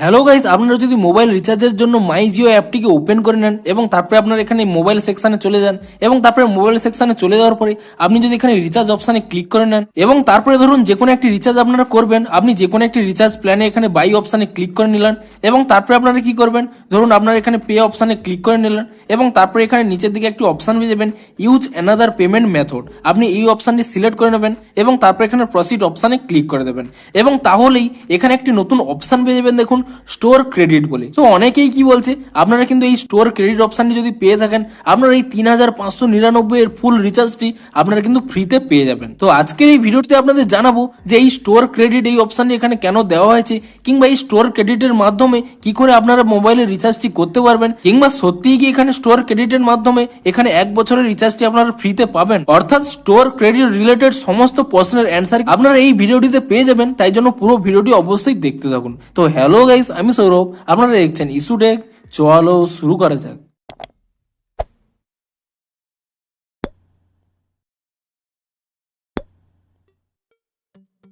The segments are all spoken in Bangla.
হ্যালো গাইস, আপনারা যদি মোবাইল রিচার্জের জন্য মাইজিও অ্যাপটিকে ওপেন করে নেন এবং তারপরে আপনারা এখানে মোবাইল সেকশনে চলে যান এবং তারপরে মোবাইল সেকশনে চলে যাওয়ার পরে আপনি যদি এখানে রিচার্জ অপশনে ক্লিক করে নেন এবং তারপরে ধরুন যে কোনো একটি রিচার্জ আপনারা করবেন, আপনি যে কোনো একটি রিচার্জ প্ল্যানে এখানে বাই অপশনে ক্লিক করে নিলেন এবং তারপরে আপনারা কি করবেন, ধরুন আপনারা এখানে পে অপশনে ক্লিক করে নিলেন এবং তারপরে এখানে নিচের দিকে একটি অপশন পেয়ে যাবেন ইউজ অ্যানাদার পেমেন্ট মেথড। আপনি এই অপশনটি সিলেক্ট করে নেবেন এবং তারপরে এখানে প্রসিড অপশনে ক্লিক করে দেবেন এবং তাহলেই এখানে একটি নতুন অপশন পেয়ে যাবেন, দেখুন স্টোর ক্রেডিট বলে। তো অনেকেই কি বলছে, আপনারা কিন্তু এই স্টোর ক্রেডিট অপশনটি যদি পেয়ে থাকেন, আপনারা এই 3599 এর ফুল রিচার্জটি আপনারা কিন্তু ফ্রিতে পেয়ে যাবেন। তো আজকের এই ভিডিওতে আপনাদের জানাবো যে এই স্টোর ক্রেডিট এই অপশনটি এখানে কেন দেওয়া হয়েছে, কিংবা এই স্টোর ক্রেডিটের মাধ্যমে কি করে আপনারা মোবাইলের রিচার্জটি করতে পারবেন, কিংবা সত্যিই কি এখানে স্টোর ক্রেডিটের মাধ্যমে এখানে 1 বছরের রিচার্জটি আপনারা ফ্রিতে পাবেন। অর্থাৎ স্টোর ক্রেডিট রিলেটেড সমস্ত প্রশ্নের অ্যান্সার আপনারা এই ভিডিওটিতে পেয়ে যাবেন, তাই জন্য পুরো ভিডিওটি অবশ্যই দেখতে থাকুন। তো হ্যালো গাইস, আমি সৌরভ, আপনারা দেখছেন ইস্যু টেক। চলো শুরু করা যাক।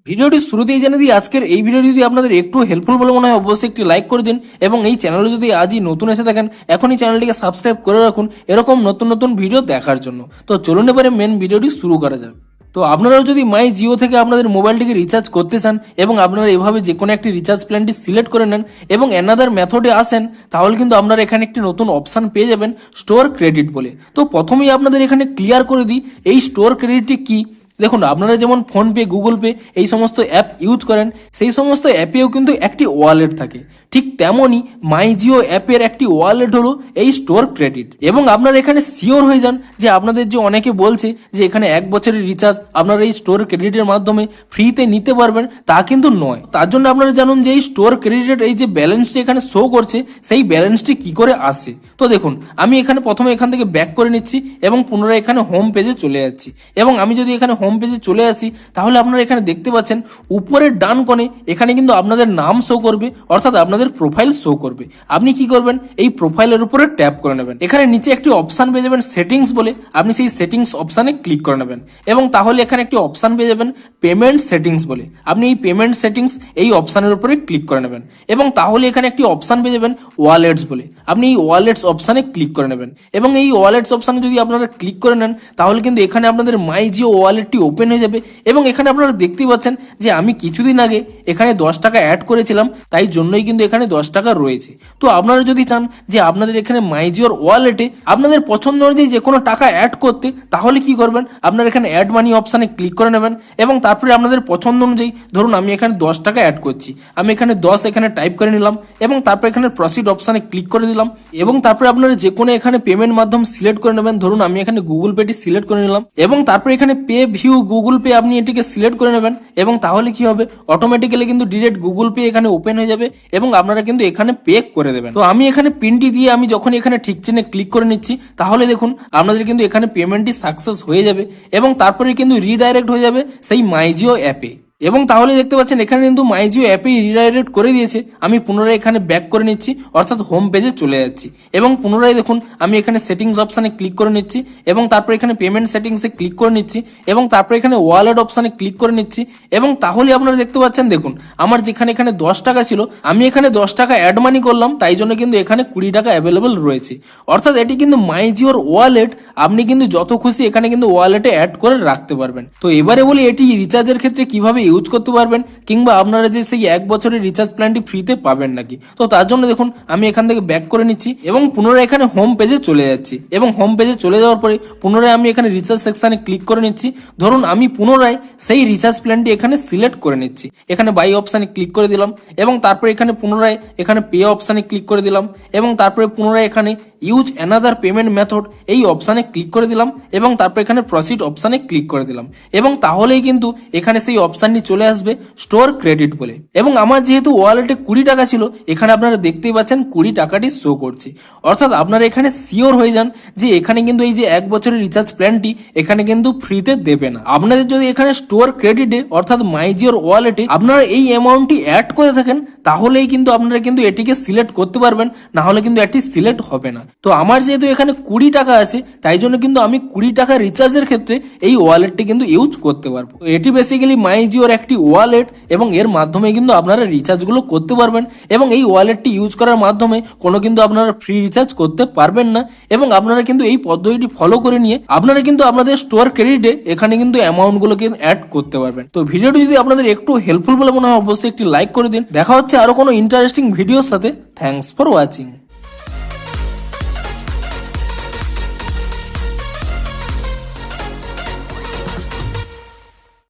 ভিডিওটি শুরুতেই জেনে দিই, আজকের এই ভিডিওটি যদি আপনাদের একটু হেল্পফুল বলে মনে হয় অবশ্যই একটি লাইক করে দিন এবং এই চ্যানেলে যদি আজই নতুন এসে থাকেন এখনই চ্যানেলটিকে সাবস্ক্রাইব করে রাখুন এরকম নতুন নতুন ভিডিও দেখার জন্য। তো চলুন এবারে মেন ভিডিওটি শুরু করা যাক। তো আপনারাও যদি মাই জিও থেকে আপনাদের মোবাইলটিকে রিচার্জ করতে চান এবং আপনারা এভাবে যে কোনো একটি রিচার্জ প্ল্যানটি সিলেক্ট করে নেন এবং অ্যানাদার মেথডে আসেন, তাহলে কিন্তু আপনারা এখানে একটি নতুন অপশন পেয়ে যাবেন স্টোর ক্রেডিট বলে। তো প্রথমেই আপনাদের এখানে ক্লিয়ার করে দিই এই স্টোর ক্রেডিটটি কি। দেখুন, আপনারা যেমন ফোনপে, গুগল পে এই সমস্ত অ্যাপ ইউজ করেন, সেই সমস্ত অ্যাপেও কিন্তু একটি ওয়ালেট থাকে। ঠিক তেমনই মাইজিও অ্যাপের একটি ওয়ালেট হলো এই স্টোর ক্রেডিট। এবং আপনারা এখানে শিওর হয়ে যান যে আপনাদের যে অনেকে বলছে যে এখানে 1 বছরের রিচার্জ আপনারা এই স্টোর ক্রেডিটের মাধ্যমে ফ্রিতে নিতে পারবেন, তা কিন্তু নয়। তার জন্য আপনারা জানুন যে এই স্টোর ক্রেডিটের এই যে ব্যালেন্সটি এখানে শো করছে, সেই ব্যালেন্সটি কি করে আসে। তো দেখুন, আমি এখানে প্রথমে এখান থেকে ব্যাক করে নিচ্ছি এবং পুনরায় এখানে হোম পেজে চলে যাচ্ছি এবং আমি যদি এখানে হোম পেজে চলে আসি, তাহলে আপনারা এখানে দেখতে পাচ্ছেন উপরের ডান কোণে এখানে কিন্তু আপনাদের নাম শো করবে, অর্থাৎ আপনাদের প্রোফাইল শো করবে। আপনি কি করবেন, এই প্রোফাইলের উপরে ট্যাপ করে নেবেন। এখানে নিচে একটি অপশন পেয়ে যাবেন সেটিংস বলে, আপনি সেই সেটিংস অপশনে ক্লিক করে নেবেন এবং তাহলে এখানে একটি অপশন পেয়ে যাবেন পেমেন্ট সেটিংস বলে। আপনি এই পেমেন্ট সেটিংস এই অপশনের উপরে ক্লিক করে নেবেন এবং তাহলে এখানে একটি অপশন পেয়ে যাবেন ওয়ালেটস বলে। আপনি এই ওয়ালেটস অপশনে ক্লিক করে নেবেন এবং এই ওয়ালেটস অপশনে যদি আপনারা ক্লিক করে নেন, তাহলে কিন্তু এখানে আপনাদের মাইজিও ওয়ালেটটি ওপেন হয়ে যাবে এবং এখানে আপনারা দেখতেই পাচ্ছেন যে আমি কিছুদিন আগে এখানে 10 টাকা অ্যাড করেছিলাম, তাই জন্যই কিন্তু এখানে 10 টাকা রয়েছে। তো আপনারা যদি চান যে আপনাদের এখানে মাইজিওর ওয়ালেটে আপনাদের পছন্দ অনুযায়ী যে কোনো টাকা অ্যাড করতে, তাহলে কি করবেন, আপনারা এখানে অ্যাড মানি অপশনে ক্লিক করে নেবেন এবং তারপরে আপনাদের পছন্দ অনুযায়ী, ধরুন আমি এখানে 10 টাকা অ্যাড করছি, আমি এখানে 10 এখানে টাইপ করে নিলাম এবং তারপরে এখানে প্রসিড অপশনে ক্লিক করে দিলাম এবং তারপরে আপনারা যে কোনো এখানে পেমেন্ট মাধ্যম সিলেক্ট করে নেবেন। ধরুন আমি এখানে গুগল পেটি সিলেক্ট করে নিলাম এবং তারপরে এখানে পে ভিউ গুগল পে আপনি এটিকে সিলেক্ট করে নেবেন এবং তাহলে কি হবে, অটোমেটিক্যালি কিন্তু ডিরেক্ট গুগল পে এখানে ওপেন হয়ে যাবে এবং আপনারা কিন্তু এখানে পে করে দেবেন। তো আমি এখানে পিনটি দিয়ে আমি যখন এখানে ঠিক চিহ্নে ক্লিক করে নিচ্ছি, তাহলে দেখুন আপনাদের কিন্তু এখানে পেমেন্টটি সাকসেস হয়ে যাবে এবং তারপরে কিন্তু রিডাইরেক্ট হয়ে যাবে সেই মাইজিও অ্যাপে। এবং তাহলে দেখতে পাচ্ছেন এখানে কিন্তু মাইজিও অ্যাপেই রিডাইরেক্ট করে দিয়েছে। আমি পুনরায় এখানে ব্যাক করে নিচ্ছি, অর্থাৎ হোম পেজে চলে যাচ্ছি এবং পুনরায় দেখুন আমি এখানে সেটিংস অপশানে ক্লিক করে নিচ্ছি এবং তারপরে এখানে পেমেন্ট সেটিংসে ক্লিক করে নিচ্ছি এবং তারপরে এখানে ওয়ালেট অপশানে ক্লিক করে নিচ্ছি এবং তাহলে আপনারা দেখতে পাচ্ছেন, দেখুন আমার যেখানে এখানে 10 টাকা ছিল, আমি এখানে 10 টাকা অ্যাড মানি করলাম, তাই জন্য কিন্তু এখানে 20 টাকা অ্যাভেলেবেল রয়েছে। অর্থাৎ এটি কিন্তু মাইজিওর ওয়ালেট, আপনি কিন্তু যত খুশি এখানে কিন্তু ওয়ালেটে অ্যাড করে রাখতে পারবেন। তো এবারে বলি এটি রিচার্জের ক্ষেত্রে কিভাবে ইউজ করতে পারবেন, কিংবা আপনারা যে সেই 1 বছরের রিচার্জ প্ল্যানটি ফ্রিতে পাবেন নাকি। তো তার জন্য দেখুন আমি এখান থেকে ব্যাক করে নিচ্ছি এবং পুনরায় এখানে হোম পেজে চলে যাচ্ছি এবং হোম পেজে চলে যাওয়ার পরে পুনরায় আমি এখানে রিচার্জ সেকশনে ক্লিক করে নিচ্ছি। ধরুন আমি পুনরায় সেই রিচার্জ প্ল্যানটি এখানে সিলেক্ট করে নিচ্ছি, এখানে বাই অপশানে ক্লিক করে দিলাম এবং তারপরে এখানে পুনরায় এখানে পে অপশানে ক্লিক করে দিলাম এবং তারপরে পুনরায় এখানে ইউজ অ্যানাদার পেমেন্ট মেথড এই অপশানে ক্লিক করে দিলাম এবং তারপর এখানে প্রসিড অপশানে ক্লিক করে দিলাম এবং তাহলেই কিন্তু এখানে সেই অপশানটি চলে আসবে স্টোর ক্রেডিট বলে। এবং আমার যেহেতু ওয়ালেটে 20 টাকা ছিল, এখানে আপনারা দেখতেই পাচ্ছেন 20 টাকাটি শো করছে। অর্থাৎ আপনারা এখানে শিওর হয়ে যান যে এখানে কিন্তু এই যে 1 বছরের রিচার্জ প্ল্যানটি এখানে কিন্তু ফ্রিতে দেবে না। আপনাদের যদি এখানে স্টোর ক্রেডিটে অর্থাৎ মাইজিওর ওয়ালেটে আপনারা এই অ্যামাউন্টটি অ্যাড করে থাকেন, তাহলেই কিন্তু আপনারা কিন্তু এটিকে সিলেক্ট করতে পারবেন, না হলে কিন্তু এটি সিলেক্ট হবে না। তো আমার যেহেতু এখানে 20 টাকা আছে, তাই জন্য কিন্তু আমি 20 টাকা রিচার্জের ক্ষেত্রে এই ওয়ালেটটি কিন্তু ইউজ করতে পারবো। এটি বেসিক্যালি মাইজিও সিকিউর একটি ওয়ালেট এবং এর মাধ্যমে কিন্তু আপনারা রিচার্জগুলো করতে পারবেন এবং এই ওয়ালেটটি ইউজ করার মাধ্যমে কোনো কিন্তু আপনারা ফ্রি রিচার্জ করতে পারবেন না এবং আপনারা কিন্তু এই পদ্ধতিটি ফলো করে নিয়ে আপনারা কিন্তু আপনাদের স্টোর ক্রেডিটে এখানে কিন্তু অ্যামাউন্টগুলোকে অ্যাড করতে পারবেন। তো ভিডিওটি যদি আপনাদের একটু হেল্পফুল বলে মনে হয় অবশ্যই একটি লাইক করে দিন। দেখা হচ্ছে আরো কোনো ইন্টারেস্টিং ভিডিওর সাথে। Thanks for watching.